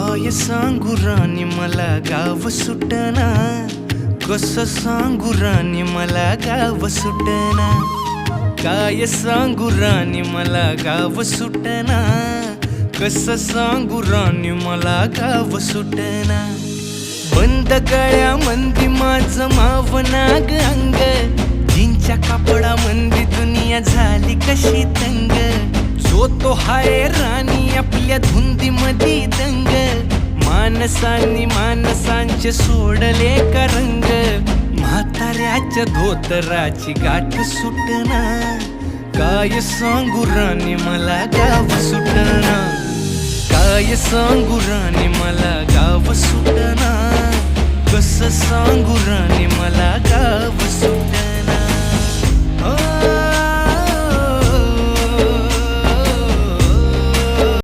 काय सांगू राणी मला गाव सुटना, कसं सांगू राणी मला गाव सुटना. काय सांगू राणी मला गाव सुटना, कसं सांगू राणी मला गाव सुटना. बंद गळ्यामंदी माझं मावनाग अंग, जीनच्या कापडामंदी दुनिया झाली कशी तंग. जो तो हाय राणी आपल्या धुंदीमधी दंग, माणसांनी माणसांचे सोडले का रंग. म्हाताऱ्याच्या धोतराची गाठ सुटना, काय सांगू राणी मला गाव सुटना. काय सांगू राणी मला गाव सुटना, कसं सांगू राणी मला गाव सुटना.